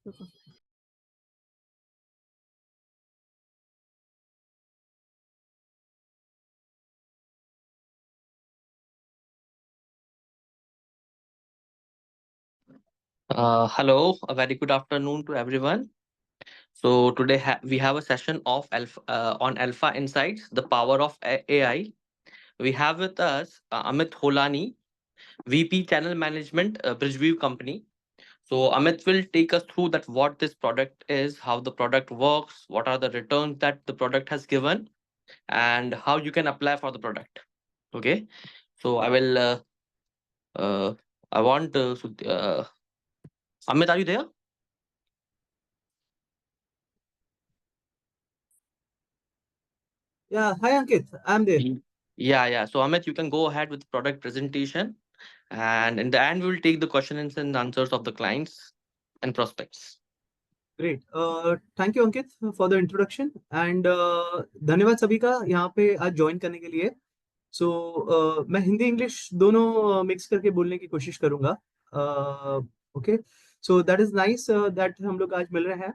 Hello, a very good afternoon to everyone. So today we have a session of on Alpha Insights, the power of AI. We have with us Amit Holani, VP Channel Management, Bridgeview Company. So Amit will take us through that what this product is, how the product works, what are the returns that the product has given, and how you can apply for the product. Okay. So I will. Uh, I want. Amit, are you there? Yeah, hi Ankit, I'm there. Yeah. So Amit, you can go ahead with the product presentation, and in the end, we will take the questions and answers of the clients and prospects. Great. Thank you Ankit for the introduction and धन्यवाद सभी का यहाँ पे आज join करने के लिए. So मैं हिंदी इंग्लिश दोनों मिक्स करके बोलने की कोशिश करूंगा. Okay. So that is nice that हम लोग आज मिल रहे हैं.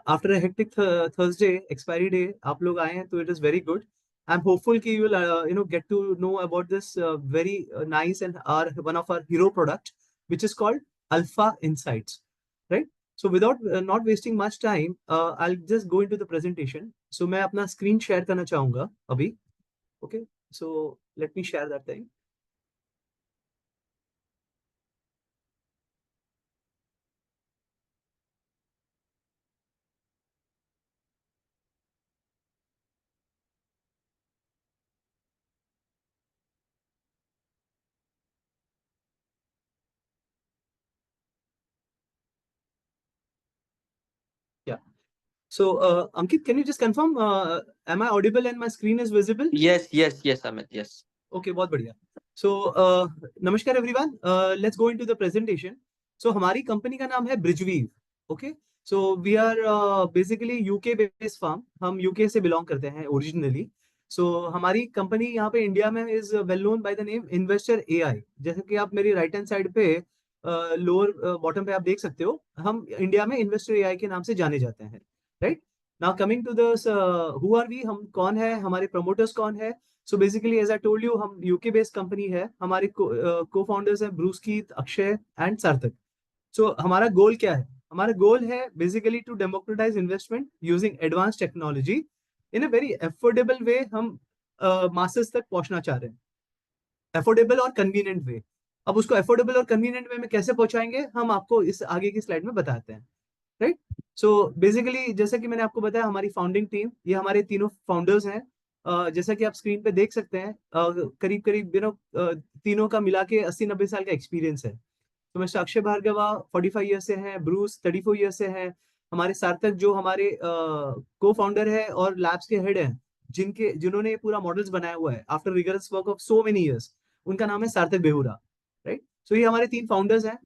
After a hectic Thursday expiry day आप लोग आए हैं तो it is very good. I'm hopeful कि you will get to know about this very nice and one of our hero product which is called Alpha Insights, right? So without not wasting much time, I'll just go into the presentation. So मैं अपना screen share करना चाहूँगा अभी. Okay, so let me share that thing. Yeah. So Ankit, can you just confirm? Am I audible and my screen is visible? Yes, Amit. Yes. Okay, बहुत बढ़िया. So नमस्कार everyone. Let's go into the presentation. So हमारी company का नाम है Bridgeview. Okay. So we are basically UK based firm. हम UK से belong करते हैं originally. So हमारी कंपनी यहाँ पे इंडिया में is well known by the name Investor AI. जैसे कि आप मेरी राइट हैंड साइड पे लोअर बॉटम पे आप देख सकते हो, हम इंडिया में इन्वेस्टर एआई के नाम से जाने जाते हैं. Right now coming to this, who are we, हम कौन है, हमारे प्रमोटर्स कौन है. So basically as I told you, हम यूके बेस्ड कंपनी है. हमारे को फाउंडर्स हैं ब्रूस कीथ, अक्षय एंड सार्थक. सो हमारा गोल क्या है? हमारा गोल है basically to democratize investment using advance technology in a very affordable way. हम मासेस तक पहुंचना चाह रहे हैं, एफोर्डेबल और कन्वीनियंट वे. अब उसको एफोर्डेबल और कन्वीनियंट वे में कैसे पहुंचाएंगे, हम आपको इस आगे की स्लाइड में बताते हैं. राइट. सो बेसिकली जैसे कि मैंने आपको बताया, हमारी फाउंडिंग टीम, ये हमारे तीनों फाउंडर्स हैं. जैसा कि आप स्क्रीन पे देख सकते हैं, करीब करीब तीनों का मिला के 80-90 साल का एक्सपीरियंस है. तो मिस्टर अक्षय भार्गवा 45 ईयर से हैं, ब्रूस 34 ईयर से हैं, हमारे सार्थक जो हमारे को फाउंडर है और लैब्स के हेड हैं, जिन्होंने ये पूरा मॉडल्स बनाया हुआ है after rigorous work of so many years, उनका नाम है सार्थक बेहुरा. राइट. सो ये हमारे 3 फाउंडर्स हैं.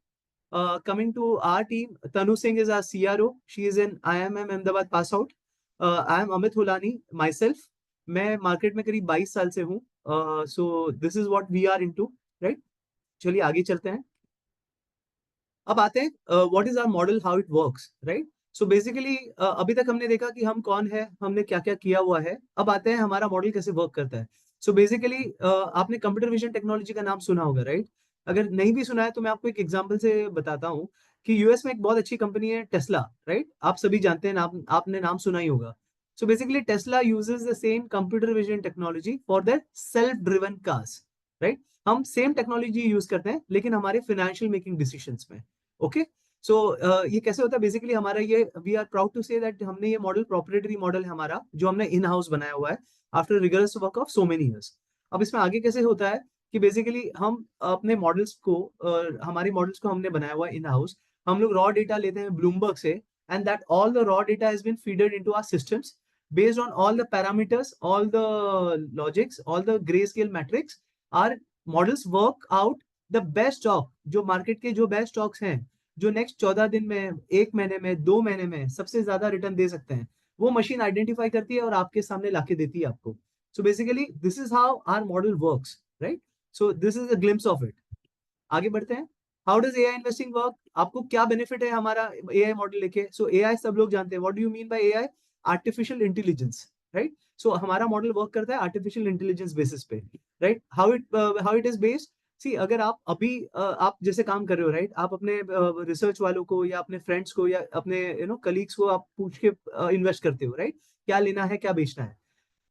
Coming to our team, Tanu Singh is our CRO. She is in IIM Ahmedabad pass out. I am Amit Hulani myself. मैं मार्केट में करीब 22 साल से हूँ. So this is what we are into. Right. चलिए आगे चलते हैं. अब आते हैं what is our model, how it works. Right. So basically अभी तक हमने देखा कि हम कौन है, हमने क्या क्या किया हुआ है. अब आते हैं हमारा मॉडल कैसे वर्क करता है. सो बेसिकली आपने कंप्यूटर विजन टेक्नोलॉजी का नाम सुना होगा. राइट. अगर नहीं भी सुना है तो मैं आपको एक एग्जांपल से बताता हूँ कि यूएस में एक बहुत अच्छी कंपनी है टेस्ला. राइट. आप सभी जानते हैं, आपने नाम सुना ही होगा. So basically Tesla uses the same computer vision technology for their self driven cars. Right. हम सेम टेक्नोलॉजी यूज करते हैं लेकिन हमारे फाइनेंशियल मेकिंग डिसीजंस में. ओके. सो ये कैसे होता है? बेसिकली हमारा ये, we are proud to say that हमने ये मॉडल प्रोप्राइटरी मॉडल है हमारा, जो हमने इन हाउस बनाया हुआ है after rigorous work of so many years. अब इसमें आगे कैसे होता है कि बेसिकली हम अपने मॉडल्स को, हमारे मॉडल्स को हमने बनाया हुआ है इन हाउस. हम लोग रॉ डेटा लेते हैं ब्लूमबर्ग से, and that all the raw data has been feeded into our systems based on all the parameters, all the logics, all the grayscale metrics. Our models work out the best stock, जो market के जो best stocks हैं, जो next 14 दिन में, 1 महीने में, 2 महीने में सबसे ज्यादा रिटर्न दे सकते हैं, वो मशीन आइडेंटिफाई करती है और आपके सामने लाके देती है आपको. So basically this is how our model works. Right. So this is a glimpse of it. आगे बढ़ते हैं. How does AI investing work, आपको क्या बेनिफिट है हमारा एआई मॉडल लेके। सो एआई सब लोग जानते हैं, what do you mean by AI, artificial intelligence, right. So हमारा मॉडल वर्क करता है आर्टिफिशियल इंटेलिजेंस बेसिस पे, right. How it is based, see अगर आप अभी आप जैसे काम कर रहे हो, राइट, आप अपने रिसर्च वालों को या अपने फ्रेंड्स को या अपने कलीग्स को आप पूछ के इन्वेस्ट करते हो, राइट, क्या लेना है क्या बेचना है।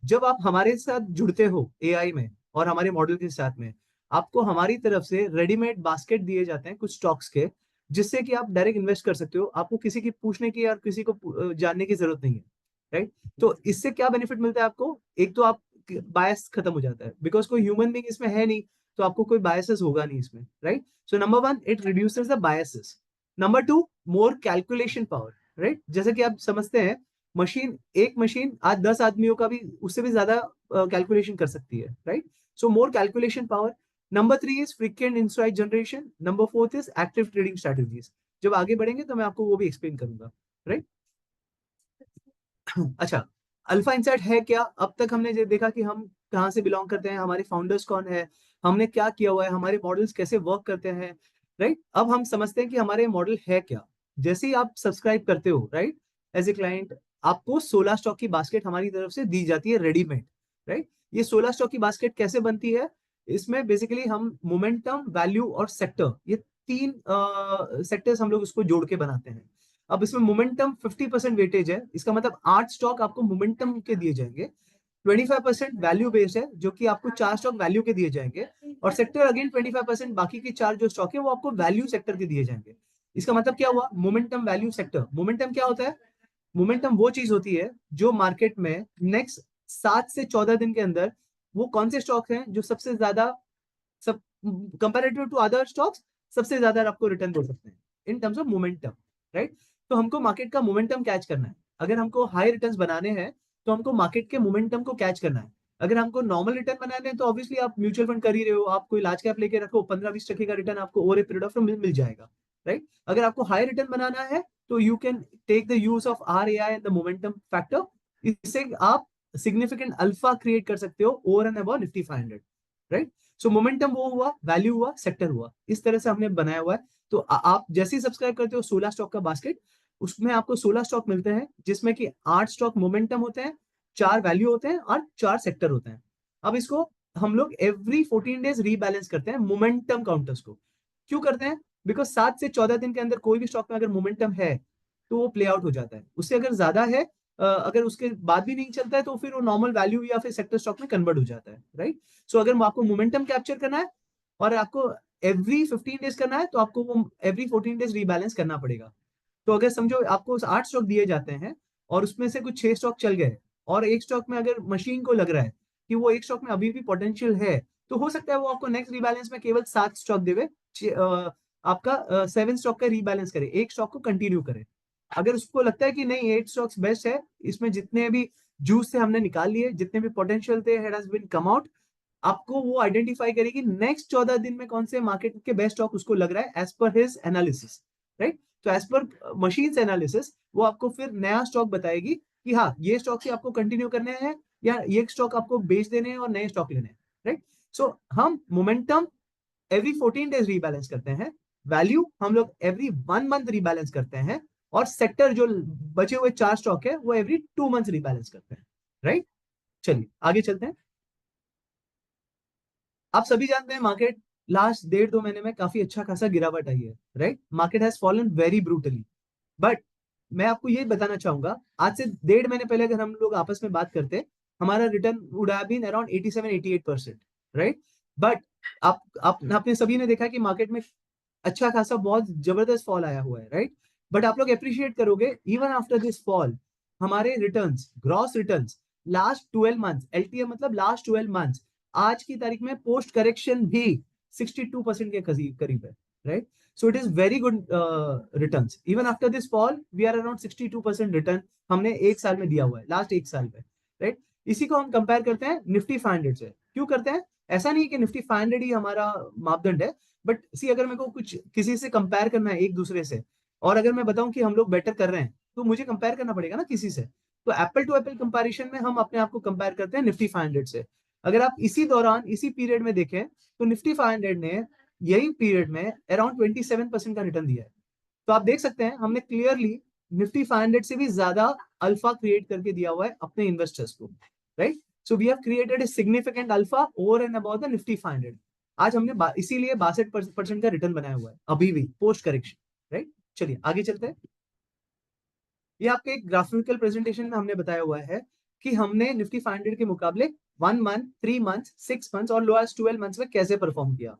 जब आप हमारे साथ जुड़ते हो एआई में और हमारे मॉडल के साथ में, आपको हमारी तरफ से रेडीमेड बास्केट दिए जाते हैं कुछ स्टॉक्स के, जिससे कि आप डायरेक्ट इन्वेस्ट कर सकते हो, आपको किसी की पूछने की या किसी को जानने की जरूरत नहीं है, राइट। तो इससे क्या बेनिफिट मिलता है आपको, एक तो आप बायस खत्म हो जाता है, बिकॉज कोई ह्यूमन बीइंग इसमें है नहीं, तो आपको कोई बायसेस होगा नहीं इसमें, right. So number one, it reduces the biases. Number two, more calculation power, right. जैसे कि आप समझते हैं, एक मशीन आज 10 आदमियों का भी, उससे भी ज्यादा कैलकुलेशन कर सकती है, right. So more calculation power. Number three is frequent insight generation. Number fourth is active trading strategies. जब आगे बढ़ेंगे तो मैं आपको वो भी एक्सप्लेन करूंगा, राइट। अच्छा, अल्फा इंसाइट है क्या। अब तक हमने ये देखा कि हम कहाँ से बिलोंग करते हैं, हमारे फाउंडर्स कौन है, हमने क्या किया हुआ है, हमारे मॉडल्स कैसे वर्क करते हैं, राइट। अब हम समझते हैं कि हमारे मॉडल है क्या। जैसे ही आप सब्सक्राइब करते हो, राइट, एज ए क्लाइंट, आपको 16 स्टॉक की बास्केट हमारी तरफ से दी जाती है रेडीमेड, राइट। ये 16 स्टॉक की बास्केट कैसे बनती है, इसमें बेसिकली हम मोमेंटम, वैल्यू और सेक्टर, ये तीन सेक्टर्स हम लोग उसको जोड़ के बनाते हैं। अब इसमें मोमेंटम 50% वेटेज है, इसका मतलब 8 स्टॉक आपको मोमेंटम के दिए जाएंगे। 25% वैल्यू बेस्ड है, जो कि आपको 4 स्टॉक वैल्यू के दिए जाएंगे। और सेक्टर अगेन 25%, बाकी के 4 जो स्टॉक है वो आपको वैल्यू सेक्टर के दिए जाएंगे। इसका मतलब क्या हुआ, मोमेंटम वैल्यू सेक्टर। मोमेंटम क्या होता है, मोमेंटम वो चीज होती है जो मार्केट में नेक्स्ट 7 से 14 दिन के अंदर वो कौन से स्टॉक हैं जो सबसे ज्यादा, सब कंपेरेटिव टू अदर स्टॉक्स, सबसे ज्यादा आपको रिटर्न दे सकते हैं in terms of momentum, right. तो हमको मार्केट का मोमेंटम कैच करना है। अगर हमको हाई रिटर्न्स बनाने हैं तो हमको मार्केट के मोमेंटम को कैच करना है। अगर हमको नॉर्मल रिटर्न बनाने हैं तो ऑब्वियसली आप म्यूचुअल फंड कर ही रहे हो, आप कोई लार्ज कैप लेके रखो, 15-20% का रिटर्न आपको ओवर ए पीरियड ऑफ मिल जाएगा, राइट। अगर आपको हाई रिटर्न बनाना है तो you can take the use of our A I and the momentum factor. इससे आप सिग्निफिकेंट अल्फा क्रिएट कर सकते हो over and above Nifty 500, right. So momentum वो हुआ, वैल्यू हुआ, सेक्टर हुआ, इस तरह से हमने बनाया हुआ है। तो आप जैसे ही सब्सक्राइब करते हो 16 स्टॉक का बास्केट, उसमें आपको 16 स्टॉक मिलते हैं, जिसमें कि 8 स्टॉक मोमेंटम होते हैं, 4 वैल्यू होते हैं और 4 सेक्टर होते हैं। अब इसको हम लोग एवरी 14 डेज रीबैलेंस करते हैं मोमेंटम काउंटर्स को। क्यों करते हैं, बिकॉज 7 से 14 दिन के अंदर कोई भी स्टॉक में अगर मोमेंटम है तो वो प्ले आउट हो जाता है। उससे अगर ज्यादा है, अगर उसके बाद भी नहीं चलता है तो फिर वो नॉर्मल वैल्यू या फिर सेक्टर स्टॉक में कन्वर्ट हो जाता है, राइट। सो अगर आपको मोमेंटम कैप्चर करना है और आपको एवरी 15 डेज करना है तो आपको वो एवरी 14 डेज रीबैलेंस करना पड़ेगा। तो अगर समझो आपको 8 स्टॉक दिए जाते हैं और उसमें से कुछ 6 स्टॉक चल गए और एक स्टॉक में अगर मशीन को लग रहा है कि वो एक स्टॉक में अभी भी पोटेंशियल है, तो हो सकता है वो आपको नेक्स्ट रीबैलेंस में केवल 7 स्टॉक देवे, आपका 7 स्टॉक का रीबैलेंस करे, एक स्टॉक को कंटिन्यू करे। अगर उसको लगता है कि नहीं 8 स्टॉक्स बेस्ट है, इसमें जितने भी जूस से हमने निकाल लिए, जितने भी पोटेंशियल थे हैज बीन कम आउट, आपको वो आइडेंटिफाई करेगी नेक्स्ट 14 दिन में कौन से मार्केट के बेस्ट स्टॉक उसको लग रहा है as per his analysis, right. तो एज पर मशीन एनालिसिस वो आपको फिर नया स्टॉक बताएगी कि हाँ ये स्टॉक से आपको कंटिन्यू करने हैं या ये स्टॉक आपको बेच देने हैं और नए स्टॉक लेने हैं, राइट। सो हम मोमेंटम एवरी 14 डेज रीबैलेंस करते हैं, वैल्यू हम लोग एवरी 1 मंथ रीबैलेंस करते हैं, और सेक्टर जो बचे हुए 4 स्टॉक है वो एवरी 2 मंथ रीबैलेंस करते हैं, राइट। चलिए आगे चलते हैं। आप सभी जानते हैं मार्केट लास्ट 1.5-2 महीने में काफी अच्छा खासा गिरावट आई है, right. Market has fallen very brutally. But मैं आपको ये बताना चाहूंगा, आज से 1.5 महीने पहले अगर हम लोग आपस में बात करते, हमारा return would have been around 87-88%, right. But आपने सभी ने देखा कि मार्केट में अच्छा खासा बहुत जबरदस्त फॉल आया हुआ है, राइट। बट आप लोग अप्रिशिएट करोगे, इवन आफ्टर दिस फॉल हमारे returns, gross returns last 12 months, LTM मतलब लास्ट 12 मंथ्स, आज की तारीख में पोस्ट करेक्शन भी 62% के करीब करीब है, right. So it is very good returns. Even after this fall we are around 62% return हमने एक साल में दिया हुआ है, लास्ट एक साल में, राइट। इसी को हम कंपेयर करते हैं निफ्टी 500 से। क्यों करते हैं, ऐसा नहीं कि निफ्टी 500 ही हमारा मापदंड है, बट सी अगर मेरे को कुछ किसी से कंपेयर करना है एक दूसरे से, और अगर मैं बताऊं कि हम लोग बेटर कर रहे हैं, तो मुझे कंपेयर करना पड़ेगा ना किसी से। तो एप्पल टू एप्पल कंपैरिजन में हम अपने आप को कंपेयर करते हैं निफ्टी 500 से। अगर आप इसी दौरान इसी पीरियड में देखें तो निफ्टी 500 ने यही पीरियड में अराउंड 27% का रिटर्न दिया है। तो आप देख सकते हैं हमने क्लियरली निफ्टी 500 से भी ज्यादा अल्फा क्रिएट करके दिया हुआ है अपने इन्वेस्टर्स को, right. So we have created a significant alpha over and about the Nifty 500। आज हमने इसीलिए 62% का रिटर्न बनाया हुआ है अभी भी पोस्ट करेक्शन, राइट। चलिए आगे चलते हैं। ये आपके एक ग्राफिकल प्रेजेंटेशन में हमने बताया हुआ है कि हमने निफ्टी 500 के मुकाबले 1 मंथ, 3 मंथ, 6 मंथ्स और लोएस्ट 12 मंथ्स में कैसे परफॉर्म किया।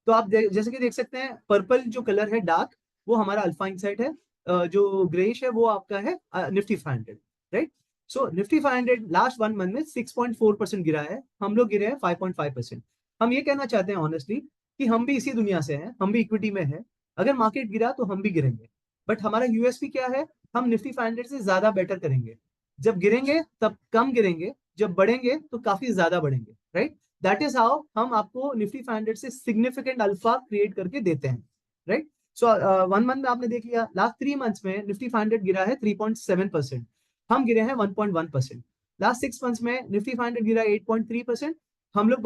तो आप जैसे कि देख सकते हैं पर्पल जो कलर है डार्क वो हमारा अल्फा इनसाइट है, जो ग्रेइश है वो आपका है निफ्टी 500, राइट। सो निफ्टी 500 लास्ट 1 मंथ में 6.4% गिरा है, हम लोग गिरे हैं 5.5%। हम ये कहना चाहते हैं ऑनेस्टली कि हम भी इसी दुनिया से हैं, हम भी इक्विटी में हैं। अगर मार्केट गिरा तो हम भी गिरेंगे, बट हमारा यूएसपी क्या है, हम निफ्टी 500 से ज्यादा बेटर करेंगे। जब गिरेंगे तब कम गिरेंगे, जब बढ़ेंगे तो काफी ज्यादा बढ़ेंगे, राइट। दैट इज हाउ हम आपको निफ्टी 500 से सिग्निफिकेंट अल्फा क्रिएट करके देते हैं, राइट। सो 1 मंथ में आपने देख लिया, लास्ट 3 मंथ्स में निफ्टी 500 गिरा है 3.7%, हम गिरे हैं 1.1%। लास्ट 6 मंथ्स में निफ्टी 500 गिरा 8.3%, हम लोग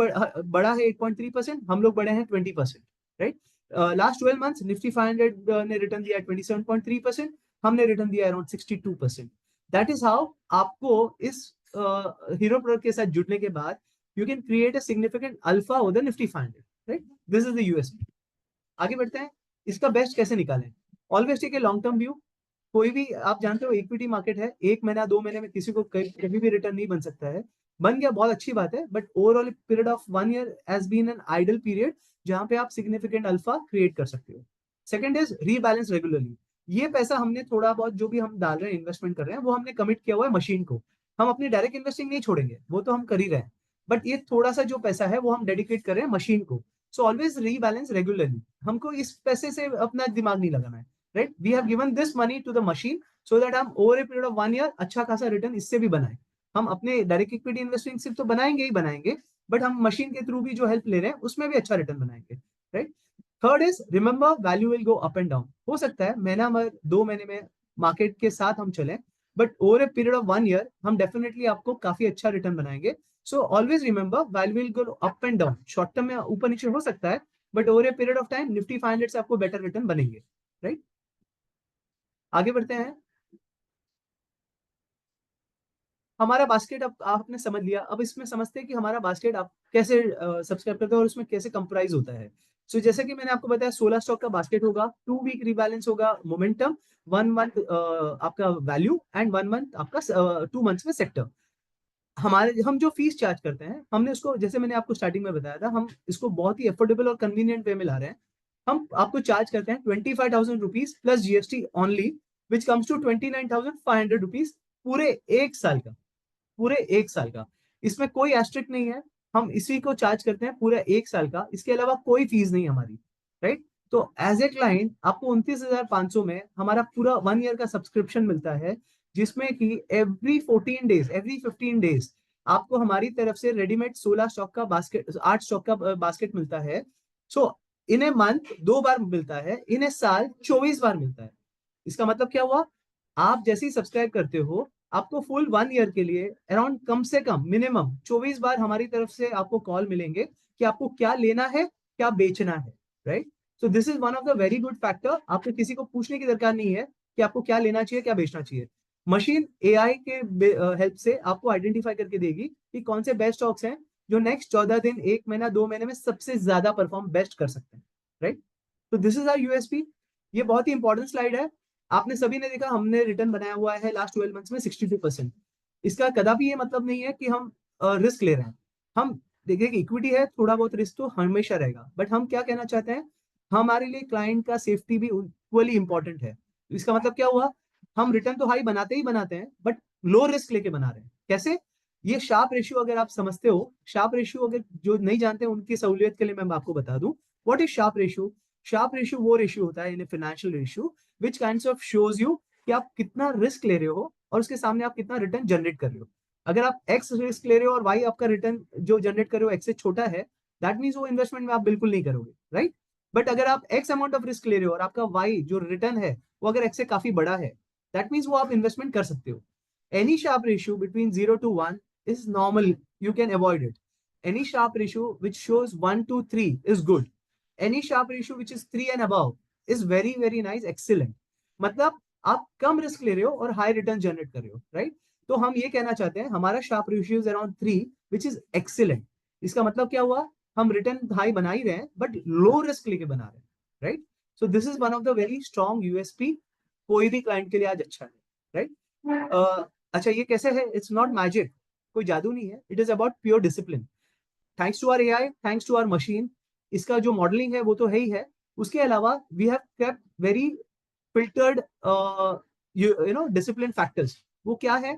बढ़ा है 8.3%, हम लोग बढ़े हैं 20%, राइट। लास्ट 12 मंथ्स निफ्टी 500 ने रिटर्न दिया 27.3%, हमने रिटर्न दिया अराउंड 62%। दैट इज हाउ आपको इस हीरो प्रोडक्ट के साथ जुड़ने के बाद you can create a significant alpha over the Nifty 500, right. This is the USP. आगे बढ़ते हैं, इसका बेस्ट कैसे निकालें। Always take a long term view. कोई भी आप जानते हो इक्विटी मार्केट है, 1 महीना 2 महीने में किसी को कभी भी रिटर्न नहीं बन सकता है। बन गया बहुत अच्छी बात है, but overall period of 1 year has been an idle period जहां पे आप सिग्निफिकेंट अल्फा क्रिएट कर सकते हो। Second is rebalance regularly. ये पैसा हमने थोड़ा बहुत जो भी हम डाल रहे हैं इन्वेस्टमेंट कर रहे हैं वो हमने कमिट किया हुआ है मशीन को, हम अपनी डायरेक्ट इन्वेस्टिंग नहीं छोड़ेंगे, वो तो हम कर ही रहे हैं, बट ये थोड़ा सा जो पैसा है वो हम डेडिकेट कर रहे हैं मशीन को। सो ऑलवेज रीबैलेंस रेगुलरली, हमको इस पैसे से अपना दिमाग नहीं लगाना है, right. We have given this money to the machine so that हम over a period of 1 year अच्छा खासा रिटर्न इससे भी बनाए। हम अपने डायरेक्ट इक्विटी इन्वेस्टिंग सिर्फ तो बनाएंगे ही बनाएंगे, बट हम मशीन के थ्रू भी जो हेल्प ले रहे हैं उसमें भी अच्छा रिटर्न बनाएंगे, right. Third is remember value will go up and down. हो सकता है महीना भर 2 महीने में मार्केट के साथ हम चलें, but over a period of 1 year हम डेफिनेटली आपको काफी अच्छा रिटर्न बनाएंगे। So always remember value will go up and down, short term में ऊपर नीचे हो सकता है, but over a period of time Nifty 500 से आपको बेटर रिटर्न बनेंगे, राइट। आगे बढ़ते हैं। हमारा बास्केट अब आपने समझ लिया, अब इसमें समझते हैं कि हमारा बास्केट आप कैसे सब्सक्राइब करते हो और उसमें कैसे कंप्राइज होता है। सो जैसे कि मैंने आपको बताया 16 स्टॉक का बास्केट होगा, 2 वीक रिबैलेंस होगा मोमेंटम, 1 मंथ आपका वैल्यू एंड 1 मंथ आपका 2 मंथ्स में सेक्टर। हमारे हम जो फीस चार्ज करते हैं हमने उसको, जैसे मैंने आपको स्टार्टिंग में बताया था, हम इसको बहुत ही अफोर्डेबल और कन्वीनियंट वे में ला रहे हैं। हम आपको चार्ज करते हैं 25,000 rupees plus GST only, which comes to 29,500 rupees पूरे 1 साल का, पूरे 1 साल का। इसमें कोई एस्ट्रिक नहीं है, हम इसी को चार्ज करते हैं पूरा 1 साल का, इसके अलावा कोई फीस नहीं हमारी, राइट। तो एज ए क्लाइंट आपको 29,500 में हमारा पूरा 1 ईयर का सब्सक्रिप्शन मिलता है, जिसमें कि एवरी 14 डेज, एवरी 15 डेज आपको हमारी तरफ से रेडीमेड 16 स्टॉक का बास्केट, 8 स्टॉक का बास्केट मिलता है। सो इन ए मंथ 2 बार मिलता है, इन ए साल 24 बार मिलता है। इसका मतलब क्या हुआ, आप जैसे ही सब्सक्राइब करते हो आपको फुल 1 ईयर के लिए अराउंड कम से कम मिनिमम 24 बार हमारी तरफ से आपको कॉल मिलेंगे कि आपको क्या लेना है, क्या बेचना है, right. So this is one of the very good factor. आपको किसी को पूछने की दरकार नहीं है कि आपको क्या लेना चाहिए, क्या बेचना चाहिए। मशीन एआई के हेल्प से आपको आइडेंटिफाई करके देगी कि कौन से बेस्ट स्टॉक्स हैं जो नेक्स्ट 14 दिन, 1 महीना, 2 महीने में सबसे ज्यादा परफॉर्म बेस्ट कर सकते हैं, राइट। तो दिस इज आवर यूएसपी। ये बहुत ही इंपॉर्टेंट स्लाइड है। आपने सभी ने देखा हमने रिटर्न बनाया हुआ है लास्ट 12 मंथ्स में 62%। इसका कदापि ये मतलब नहीं है कि हम रिस्क ले रहे हैं। हम देखिए कि इक्विटी है, थोड़ा बहुत रिस्क तो हमेशा रहेगा, बट हम क्या कहना चाहते हैं, हमारे लिए क्लाइंट का सेफ्टी भी इक्वली इंपॉर्टेंट है। तो इसका मतलब क्या हुआ, हम रिटर्न तो हाई बनाते ही बनाते हैं, बट लो रिस्क लेके बना रहे हैं। कैसे, ये शार्प रेशियो अगर आप समझते हो, शार्प रेशियो अगर जो नहीं जानते उनकी सहूलियत के लिए मैं आपको बता दूं, what is Sharpe ratio. Sharpe ratio वो रेशियो होता है in financial ratio which kind of shows you कि आप कितना रिस्क ले रहे हो और उसके सामने आप कितना रिटर्न जनरेट कर रहे हो। अगर आप एक्स रिस्क ले रहे हो और वाई आपका रिटर्न जो जनरेट कर रहे हो एक्स से छोटा है, दैट मीन्स वो इन्वेस्टमेंट में आप बिल्कुल नहीं करोगे, राइट। बट अगर आप एक्स अमाउंट ऑफ रिस्क ले रहे हो और आपका वाई जो रिटर्न है वो अगर एक्स से काफी बड़ा है, दैट मीन्स वो आप इन्वेस्टमेंट कर सकते हो। Any Sharpe ratio between 0 to 1 is normal, you can avoid it. Any sharp ratio which shows 1 to 3 is good. Any Sharpe ratio which is 3 and above is very very nice, excellent. मतलब आप कम risk ले रहे हो और high return generate कर रहे हो, right? तो हम ये कहना चाहते हैं हमारा Sharpe ratio is around 3 which is excellent. इसका मतलब क्या हुआ, हम रिटर्न हाई बना ही रहे हैं बट लो रिस्क लेके बना रहे हैं, right? So this is one of the very strong USP कोई भी क्लाइंट के लिए आज अच्छा है, राइट? अच्छा, ये कैसे है? इट्स नॉट मैजिक, कोई जादू नहीं है, it is about pure discipline. Thanks to our AI, thanks to our machine, इसका जो मॉडलिंग है वो तो है ही है। उसके अलावा we have kept very filtered you know discipline factors. वो क्या है?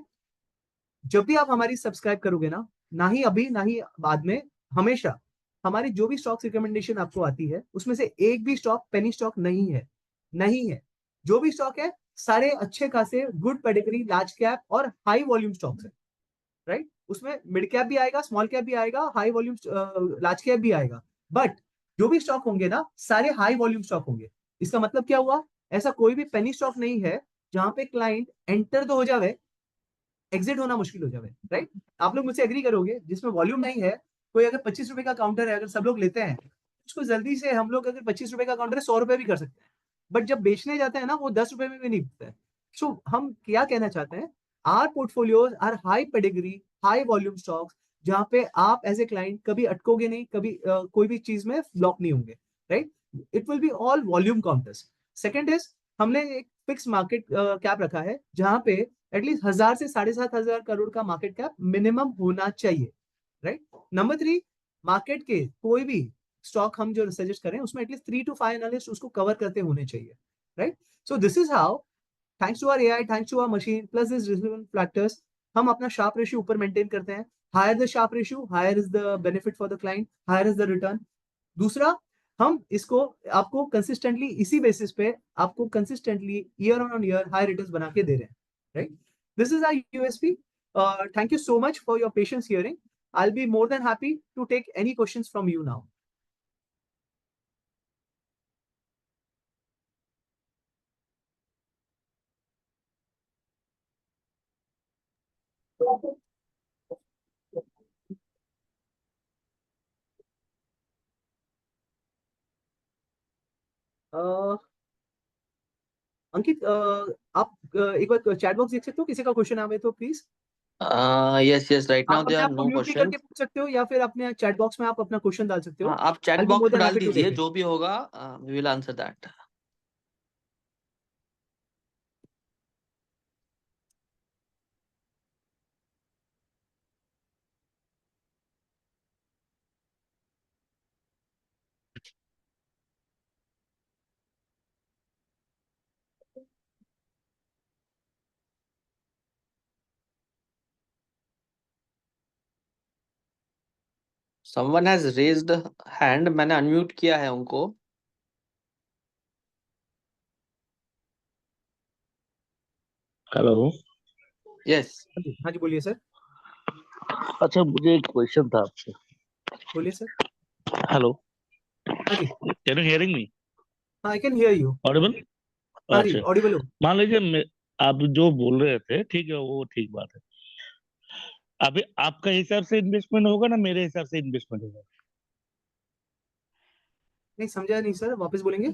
जब भी आप हमारी सब्सक्राइब करोगे ना ही अभी ना ही बाद में, हमेशा हमारी जो भी स्टॉक रिकमेंडेशन आपको आती है उसमें से एक भी स्टॉक पेनी स्टॉक नहीं है, नहीं है। जो भी स्टॉक है सारे अच्छे खासे गुड पेडिग्री लार्ज कैप और हाई वॉल्यूम स्टॉक्स है, राइट? उसमें मिड कैप भी आएगा, स्मॉल कैप भी आएगा, हाई वॉल्यूम लार्ज कैप भी आएगा, बट जो भी स्टॉक होंगे ना सारे हाई वॉल्यूम स्टॉक होंगे। इसका मतलब क्या हुआ? ऐसा कोई भी पेनी स्टॉक नहीं है जहां पे क्लाइंट एंटर तो हो जावे, एग्जिट होना मुश्किल हो जाए, राइट? आप लोग मुझसे एग्री करोगे, जिसमें वॉल्यूम नहीं है, कोई अगर 25 रुपए का काउंटर है, अगर सब लोग लेते हैं उसको जल्दी से, हम लोग अगर 25 रुपए का काउंटर है 100 रुपए भी कर सकते हैं, बट जब बेचने जाते हैं ना वो 10 रुपए में भी नहीं बिकता है। सो हम क्या कहना चाहते हैं, our portfolios are high pedigree high volume stocks, जहां पे आप एज ए क्लाइंट कभी अटकोगे नहीं, कभी कोई भी चीज में ब्लॉक नहीं होंगे, right? It will be all volume counters. Second is, हमने एक फिक्स मार्केट कैप रखा है जहां पे एटलीस्ट 1000 से 7,500 करोड़ का मार्केट कैप मिनिमम होना चाहिए, राइट? नंबर 3, मार्केट के कोई भी स्टॉक हम जो सजेस्ट करें उसमें एटलीस्ट 3 to 5 एनालिस्ट उसको कवर करते होने चाहिए, right? So this is how, thanks to our AI, thanks to our machine plus this result factors, हम अपना शार्प रेशियो ऊपर मेंटेन करते हैं। Higher the Sharpe ratio, higher is the benefit for the client, higher is the return. दूसरा, हम इसको आपको consistently इसी बेसिस पे आपको consistently year on year high returns बना के दे रहे हैं, right? This is our USP. Thank you so much for your patience hearing. I'll be more than happy to take any questions from you now. अंकित, आप एक बार chat box देख सकते हो, किसी का क्वेश्चन आवे तो प्लीज yes, right now आप there अपने are आप को no म्यूट भी करके questions. पूछ सकते हो या फिर अपने चैट बॉक्स में आप अपना क्वेश्चन डाल सकते हाँ, हो। आप chat I'll be more box में than डाल happy to दीजिए, take it. जो भी होगा we will answer that. Someone has raised hand, मैंने अनम्यूट किया है उनको. हेलो। यस. हाँ जी बोलिए सर। अच्छा, मुझे एक क्वेश्चन था आपसे। बोलिए सर। हेलो, हाँ जी। Can you hearing me? हाँ, I can hear you. Audible? हाँ जी, अच्छा, ऑडिबल हो। मान लीजिए आप जो बोल रहे थे ठीक है, वो ठीक बात है। अभी आपका हिसाब से इन्वेस्टमेंट होगा ना मेरे हिसाब से इन्वेस्टमेंट होगा? नहीं समझा नहीं सर, वापस बोलेंगे।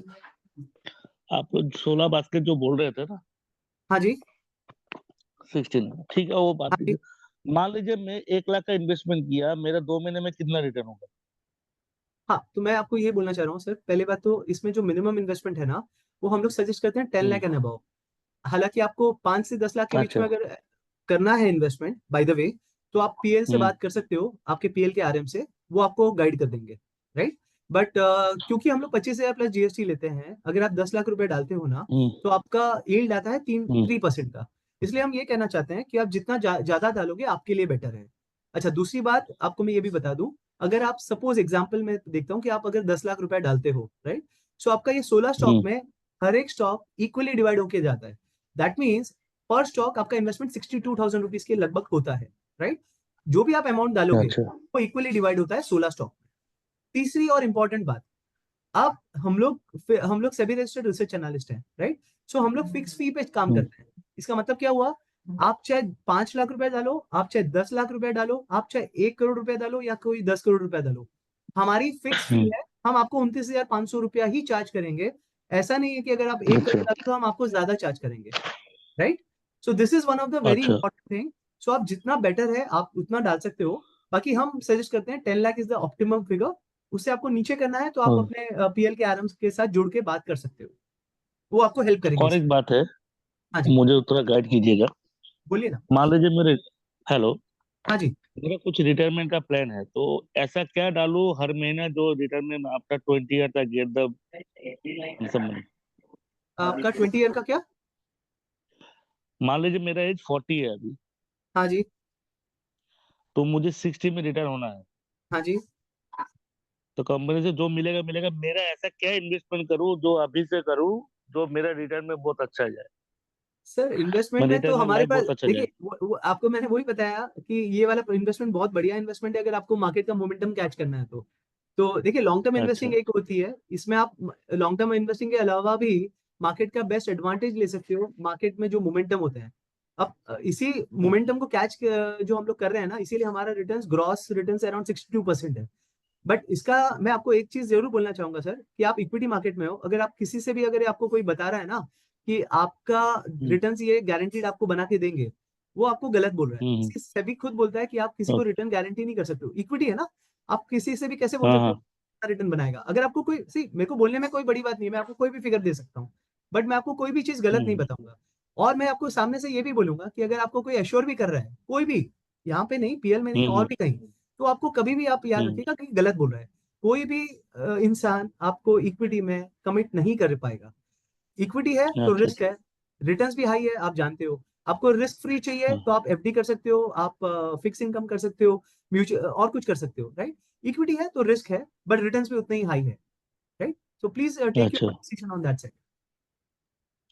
आप 16 बास्केट जो बोल रहे थे ना, हाँ जी। 16, ठीक है, वो बात हाँ जी। कीजिए। मान लीजिए मैं 1 लाख का इन्वेस्टमेंट किया, मेरा 2 महीने में कितना रिटर्न होगा? हाँ, तो मैं आपको ये बोलना चाह रहा हूँ सर, पहली बात तो इसमें जो मिनिमम इन्वेस्टमेंट है ना वो हम लोग सजेस्ट करते हैं 10 लाख एंड अबव। हालांकि आपको 5 से 10 लाख के बीच अच्छा। में अगर करना है इन्वेस्टमेंट, बाय द वे, तो आप पीएल से हम्म। बात कर सकते हो, आपके पीएल के आरएम से, वो आपको गाइड कर देंगे, राइट? बट क्योंकि हम लोग 25,000 प्लस जीएसटी लेते हैं, अगर आप 10 लाख रुपए डालते हो ना हम्म। तो आपका यील्ड आता है तीन हम्म। 3% का। इसलिए हम ये कहना चाहते हैं कि आप जितना ज्यादा डालोगे आपके लिए बेटर है। अच्छा, दूसरी बात आपको मैं ये भी बता दूं, अगर आप सपोज एग्जाम्पल में देखता हूँ कि आप अगर 10 लाख रुपए डालते हो, राइट? सो आपका ये 16 स्टॉक हम्म। में हर एक स्टॉक इक्वली डिवाइड होके जाता है। दैट मीन्स पर स्टॉक आपका इन्वेस्टमेंट 62,000 रुपीज के लगभग होता है, राइट? जो भी आप अमाउंट डालोगे अच्छा। वो इक्वली डिवाइड होता है 16 स्टॉक में। तीसरी और इंपॉर्टेंट बात, अब हम लोग सेबी रजिस्टर्ड रिसर्च एनालिस्ट हैं, राइट? सो हम लोग फिक्स फी पे काम हम्म। करते हैं। इसका मतलब क्या हुआ, आप चाहे 5 लाख रुपए डालो, आप चाहे 10 लाख रुपए डालो, आप चाहे 1 करोड़ रुपए डालो या कोई 10 करोड़ रुपए डालो, हमारी फिक्स फी हम्म। है हम आपको 29,500 रुपया ही चार्ज करेंगे। ऐसा नहीं है कि अगर आप 1 करोड़ अच्छा डालते तो हम आपको ज्यादा चार्ज करेंगे, right? So this is one of the very अच्छा इंपॉर्टेंट थिंग। सो आप जितना बेटर है आप उतना डाल सकते हो। बाकी हम सजेस्ट करते हैं 10 lakh is the optimum figure. उससे आपको नीचे करना है तो आप हाँ। अपने पीएल के आरएम के साथ जुड़ के बात कर सकते हो, वो आपको हेल्प करेंगे और एक इसमें। बात है, हाँ जी, मुझे थोड़ा गाइड कीजिएगा। बोलिए ना। मान लीजिए मेरे, हेलो, हाँ जी, मेरा कुछ रिटायरमेंट का प्लान है, तो ऐसा क्या डालूं हर महीना जो रिटायरमेंट आफ्टर 20 ईयर तक गेट द मनी। आपका 20 ईयर का क्या? मान लीजिए मेरा एज 40 है अभी, हाँ जी, तो मुझे 60 में रिटायर होना है। हाँ जी। तो कंपनी से जो मिलेगा मिलेगा, मेरा ऐसा क्या इन्वेस्टमेंट करूं जो अभी से करूं जो मेरा रिटर्न में बहुत अच्छा जाए, सर इन्वेस्टमेंट मैं में तो रिटर्न में हमारे लाइफ पास बहुत अच्छा देखिए, जाए। वो आपको मैंने वही बताया कि ये वाला इन्वेस्टमेंट बहुत बढ़िया इन्वेस्टमेंट है अगर आपको मार्केट का मोमेंटम कैच करना है तो देखिए लॉन्ग टर्म अच्छा। इन्वेस्टिंग एक होती है, इसमें आप लॉन्ग टर्म इन्वेस्टिंग के अलावा भी मार्केट का बेस्ट एडवांटेज ले सकते हो मार्केट में जो मोमेंटम होता है। अब इसी मोमेंटम को कैच जो हम लोग कर रहे हैं ना, इसीलिए हमारा रिटर्न्स ग्रॉस रिटर्न्स अराउंड 62% है। बट इसका मैं आपको एक चीज जरूर बोलना चाहूंगा सर, कि आप इक्विटी मार्केट में हो, अगर आप किसी से भी अगर आपको कोई बता रहा है ना कि आपका हम्म रिटर्न्स ये गारंटीड आपको बना के देंगे, वो आपको गलत बोल रहा है। हम्म। इसकी सेबी खुद बोलता है कि आप किसी को ओके। रिटर्न गारंटी नहीं कर सकते हो। इक्विटी है ना, आप किसी से भी कैसे बोल हाँ सकते हाँ। हो रिटर्न बनाएगा? अगर आपको कोई सी मेरे को बोलने में कोई बड़ी बात नहीं है, मैं आपको कोई भी फिगर दे सकता हूँ, बट मैं आपको कोई भी चीज गलत नहीं हम्म बताऊंगा। और मैं आपको सामने से ये भी बोलूंगा कि अगर आपको कोई एश्योर भी कर रहा है, कोई भी, यहाँ पे नहीं, पीएल में नहीं, और हम्म भी कहीं, तो आपको कभी भी आप याद हम्म। रखिएगा कि गलत बोल रहा है। कोई भी इंसान आपको इक्विटी में कमिट नहीं कर पाएगा। इक्विटी है तो अच्छा। रिस्क है, रिटर्न्स भी हाई है, आप जानते हो। आपको रिस्क फ्री चाहिए हाँ। तो आप एफडी कर सकते हो, आप फिक्स इनकम कर सकते हो, म्यूचुअल और कुछ कर सकते हो, राइट? इक्विटी है तो रिस्क है, बट रिटर्न्स भी उतने ही हाई है, राइट? सो प्लीज टेक अच्छा। Your decision on that side.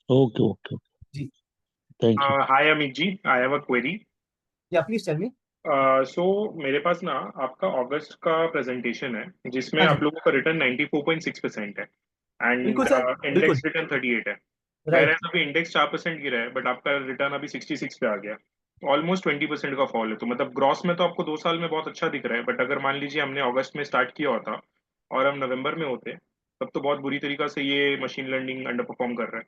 Okay okay. जी, thank you. Hi Amit ji, I have a query. या प्लीज टेल मी। सो मेरे पास ना आपका अगस्त का प्रेजेंटेशन है जिसमें हाँ आप जी, लोगों का रिटर्न 94.6% है बिल्कुल एंड सर, बिल्कुल, इंडेक्स रिटर्न 38 है। राइट। मेरा अभी इंडेक्स 4% गिरा है बट आपका रिटर्न अभी 66 पे आ गया। ऑलमोस्ट 20% का फॉल है, तो मतलब ग्रॉस में तो आपको 2 साल में बहुत अच्छा दिख रहा है, बट अगर मान लीजिए हमने अगस्त में स्टार्ट किया होता और हम नवंबर में होते तब तो बहुत बुरी तरीका से ये मशीन लर्निंग अंडर परफॉर्म कर रहा है।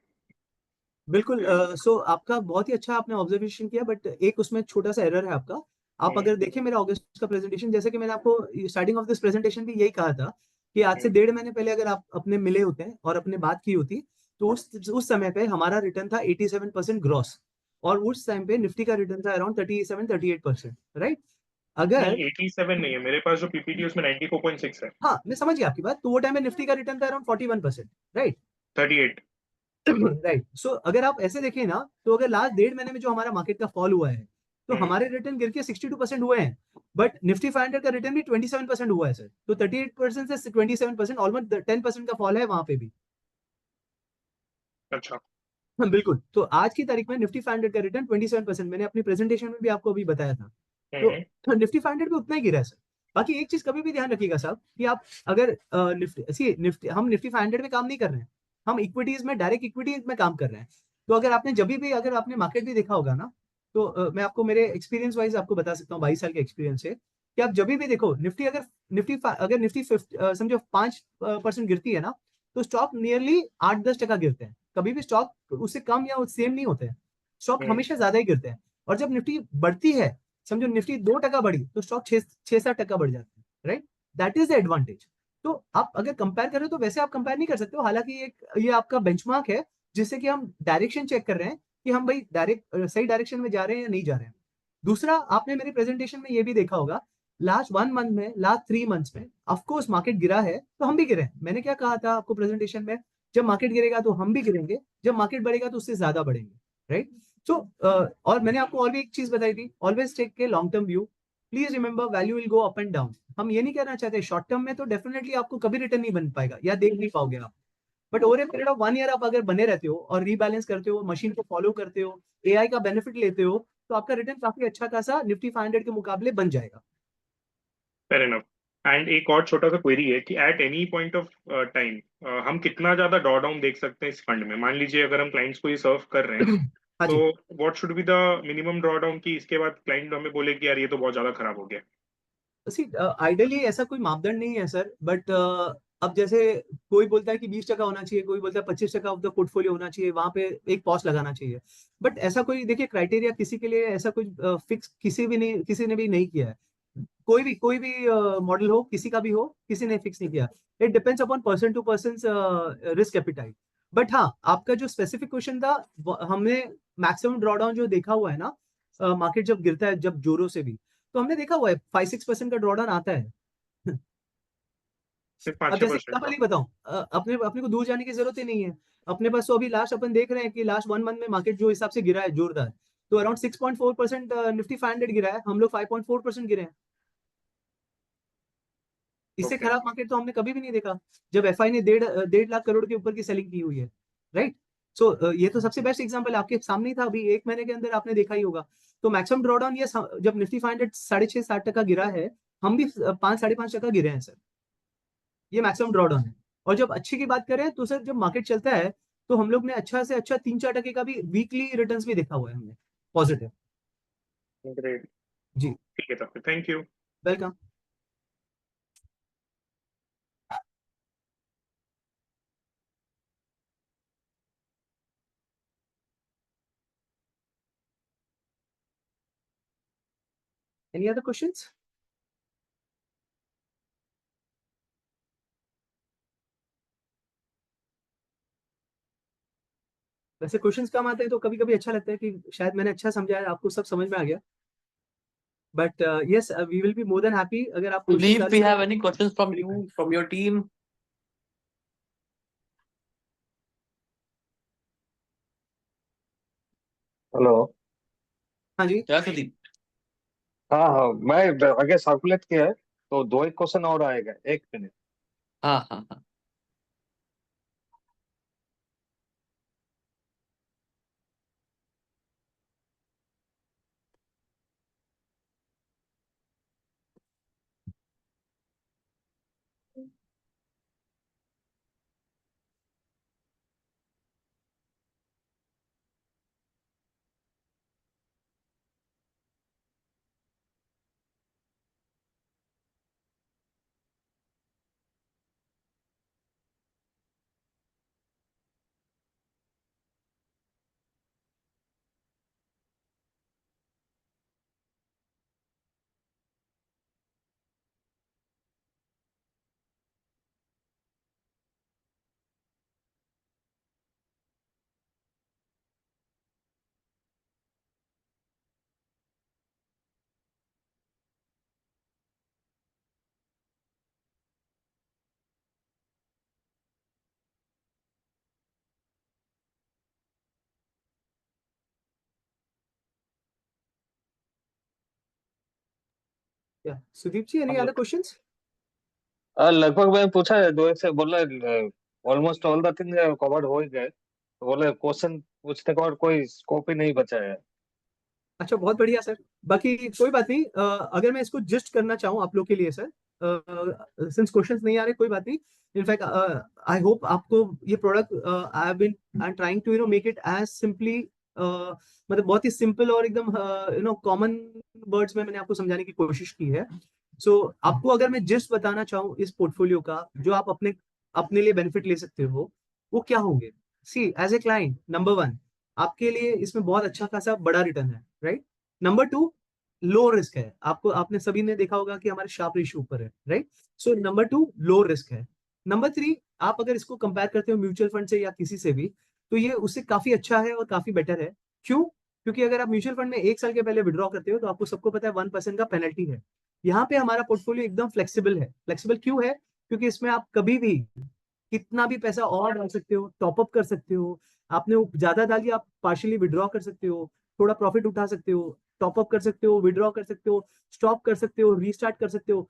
बिल्कुल। सो आपका बहुत ही अच्छा आपने ऑब्जर्वेशन किया, बट एक उसमें छोटा सा एरर है आपका। आप हम्म अगर देखें मेरा अगस्त का प्रेजेंटेशन, जैसे कि मैंने आपको स्टार्टिंग ऑफ दिस प्रेजेंटेशन भी यही कहा था कि आज से हम्म 1.5 महीने पहले अगर आप अपने मिले होते हैं और अपने बात की होती, तो उस समय पे हमारा रिटर्न था 87% ग्रॉस, और उस टाइम पे निफ्टी का रिटर्न था अराउंड 37-38%, राइट? नहीं, अगर 87 नहीं है मेरे पास, जो पीपीटी उसमें 94.6 है। हाँ, मैं समझ गया आपकी बात, तो वो टाइम में निफ्टी का रिटर्न था अराउंड 41%, राइट? 38। राइट। सो अगर आप ऐसे देखें ना, तो अगर लास्ट 1.5 महीने में जो हमारा मार्केट का फॉल हुआ है, तो हम्म हमारे रिटर्न गिर के 62% हुए हैं, बट निफ्टी 500 का रिटर्न भी 27% हुआ है सर। तो 38% से 27%, ऑलमोस्ट 10% का फॉल है वहां पे भी। अच्छा। हाँ, बिल्कुल। तो आज की तारीख में निफ्टी 500 का रिटर्न 27%, मैंने अपनी प्रेजेंटेशन में भी आपको अभी बताया था। हम्म तो निफ्टी 500 भी उतना ही गिरा है सर। बाकी एक चीज कभी भी ध्यान रखिएगा साहब, कि आप अगर निफ्टी हम निफ्टी 500 में काम नहीं कर रहे हैं, हम इक्विटीज में, डायरेक्ट इक्विटीज में काम कर रहे हैं। तो अगर आपने जब भी अगर आपने मार्केट भी देखा होगा ना, तो मैं आपको मेरे एक्सपीरियंस वाइज आपको बता सकता हूँ, 22 साल के एक्सपीरियंस से, कि आप जब भी देखो निफ्टी, अगर निफ्टी 50 समझो 5% गिरती है ना, तो स्टॉक नियरली 8-10% गिरते हैं। कभी भी स्टॉक उससे कम या सेम नहीं होते हैं, स्टॉक हम्म। हमेशा ज्यादा ही गिरते हैं। और जब निफ्टी बढ़ती है, समझो निफ्टी 2% बढ़ी, तो स्टॉक 6-7% बढ़ जाते हैं, right? That is the advantage. तो आप अगर कंपेयर करें तो वैसे आप कंपेयर नहीं कर सकते हो, हालांकि ये आपका बेंचमार्क है, जिससे कि हम डायरेक्शन चेक कर रहे हैं कि हम भाई डायरेक्ट सही डायरेक्शन में जा रहे हैं या नहीं जा रहे हैं। दूसरा, आपने मेरी प्रेजेंटेशन में ये भी देखा होगा, लास्ट 1 मंथ में, लास्ट 3 मंथ्स में ऑफकोर्स मार्केट गिरा है, तो हम भी गिरे हैं। मैंने क्या कहा था आपको प्रेजेंटेशन में, जब मार्केट गिरेगा तो हम भी गिरेंगे, जब मार्केट बढ़ेगा तो उससे ज्यादा बढ़ेंगे, राइट? सो और मैंने आपको और भी एक चीज बताई थी, ऑलवेज टेक के long term view. Please remember, value will go up and down. हम ये नहीं कहना चाहते शॉर्ट टर्म में तो डेफिनेटली आपको कभी रिटर्न नहीं बन पाएगा या देख नहीं पाओगे आप, but over a period of 1 year आप अगर बने रहते हो और रीबैलेंस करते हो, मशीन को फॉलो करते हो, एआई का बेनिफिट लेते हो, तो आपका रिटर्न काफी अच्छा खासा निफ्टी 500 के मुकाबले बन जाएगा। Fair enough. एंड एक और छोटा सा क्वेरी है कि at any point of time हम कितना ज्यादा ड्रॉ डाउन देख सकते हैं इस फंड में? मान लीजिए अगर हम क्लाइंट्स को ये सर्व कर रहे हैं, हाँ तो जी। What should be the minimum draw down की इसके बाद क्लाइंट हमें बोले कि यार ये तो बहुत ज्यादा खराब हो गया? सी आइडियली ऐसा कोई मापदंड नहीं है सर, बट अब जैसे कोई बोलता है कि 20% होना चाहिए, कोई बोलता है 25% ऑफ द पोर्टफोलियो होना चाहिए, वहां पे एक पॉज लगाना चाहिए। बट ऐसा कोई देखिए क्राइटेरिया किसी के लिए ऐसा कुछ फिक्स किसी ने भी नहीं किया है। कोई भी मॉडल हो, किसी का भी हो, किसी ने फिक्स नहीं किया। It depends upon person to person risk appetite. But हाँ, आपका जो स्पेसिफिक क्वेश्चन था, हमने मैक्सिमम ड्रॉडाउन जो देखा हुआ है ना, मार्केट जब गिरता है जब जोरों से भी, तो हमने देखा हुआ है 5-6% का ड्रॉडाउन आता है। सिर्फ पाँच अब छह जैसे परसेंट एग्जाम्पल का। ही बताऊं, अपने अपने को दूर जाने की जरूरत ही नहीं है। अपने पास तो अभी लास्ट अपन देख रहे हैं कि लास्ट 1 मंथ में मार्केट जो हिसाब से गिरा है जोरदार, तो अराउंड 6.4% निफ्टी 500 गिरा है, हम लोग 5.4% गिरे हैं। इससे ओके। खराब मार्केट तो हमने कभी भी नहीं देखा, जब एफआई ने 1.5 लाख करोड़ के ऊपर की सेलिंग की हुई है, राइट। सो ये तो सबसे बेस्ट एग्जांपल आपके सामने ही था, अभी 1 महीने के अंदर आपने देखा ही होगा। तो मैक्सिमम ड्रॉडाउन ये जब निफ्टी 500 6.5-7% गिरा है, हम भी 5-5.5% गिरे हैं सर। ये मैक्सिमम ड्रॉडाउन है। और जब अच्छे की बात करें तो सर, जब मार्केट चलता है तो हम लोग ने अच्छा से अच्छा 3-4% का भी वीकली रिटर्न्स भी देखा हुआ है हमने, पॉजिटिव। ग्रेट। जी, ठीक है, तब फिर thank you. Welcome. Any other questions? वैसे क्वेश्चंस कम आते हैं तो कभी कभी अच्छा लगता है कि शायद मैंने अच्छा समझाया, आपको सब समझ में आ गया। But yes, we will be more than happy अगर आप क्वेश्चन Sudeep, डाल we सकें। have any questions from you, from your team? Hello. हाँ जी। Yeah, Sudeep. हाँ हाँ, मैं आगे सर्कुलेट किया है, तो दो एक क्वेश्चन और आएगा, 1 मिनट। हाँ हाँ हाँ। या सुदीप जी, एनी अदर क्वेश्चंस? लगभग मैंने पूछा है, दो एक से बोला almost all the thing covered हो ही गए, तो बोले क्वेश्चन पूछने का और कोई स्कोप ही नहीं बचा है। अच्छा, बहुत बढ़िया सर। बाकी कोई बात नहीं, अगर मैं इसको जस्ट करना चाहूँ आप लोग के लिए सर, सिंस क्वेश्चंस नहीं आ रहे, कोई बात नहीं। इनफैक्ट आई होप आपको ये product, I am trying to make it as simply, मतलब बहुत ही सिंपल और एकदम कॉमन वर्ड्स में मैंने आपको समझाने की कोशिश की है। सो आपको अगर मैं जस्ट बताना चाहूँ इस पोर्टफोलियो का जो आप अपने अपने लिए बेनिफिट ले सकते हो, वो क्या होंगे? सी, एज ए क्लाइंट, नंबर 1, आपके लिए इसमें बहुत अच्छा खासा बड़ा रिटर्न है, राइट। नंबर 2, लो रिस्क है। आपको आपने सभी ने देखा होगा कि हमारे शार्प रेशियो ऊपर है, right. So number 2, low risk है। नंबर 3, आप अगर इसको कंपेयर करते हो म्यूचुअल फंड से या किसी से भी, तो ये उससे काफी अच्छा है और काफी बेटर है। क्यों? क्योंकि अगर आप म्यूचुअल फंड में 1 साल के पहले विड्रॉ करते हो तो आपको सबको पता है 1% का पेनल्टी है। यहाँ पे हमारा पोर्टफोलियो एकदम फ्लेक्सिबल है। फ्लेक्सिबल क्यों है? क्योंकि इसमें आप कभी भी कितना भी पैसा और डाल सकते हो, टॉपअप कर सकते हो। आपने ज्यादा डाली, आप पार्शियली विड्रॉ कर सकते हो, थोड़ा प्रॉफिट उठा सकते हो, टॉपअप कर सकते हो, विड्रॉ कर सकते हो, स्टॉप कर सकते हो, रीस्टार्ट कर सकते हो।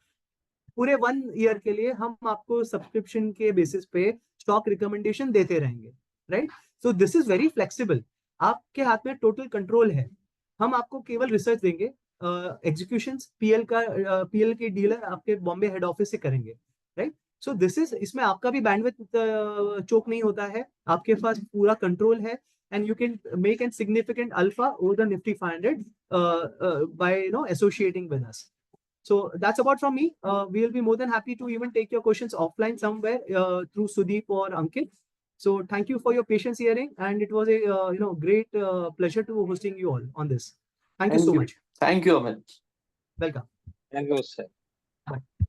पूरे 1 ईयर के लिए हम आपको सब्सक्रिप्शन के बेसिस पे स्टॉक रिकमेंडेशन देते रहेंगे, right. So this is very flexible. आपके हाथ में टोटल कंट्रोल है। हम आपको केवल रिसर्च देंगे, एग्जीक्यूशन पीएल के डीलर आपके बॉम्बे हेड ऑफिस से करेंगे, राइट। सो दिस इज, इसमें आपका भी बैंडविड्थ चोक नहीं होता है, आपके पास पूरा कंट्रोल है, and you can make an significant alpha over the Nifty 500 by associating with us. So that's about from me. We will be more than happy to even take your questions offline somewhere through Sudeep or Ankit. So thank you for your patience hearing, and it was a great pleasure to hosting you all on this. Thank you so much. Thank you, Amit. Welcome. Thank you, sir. Bye.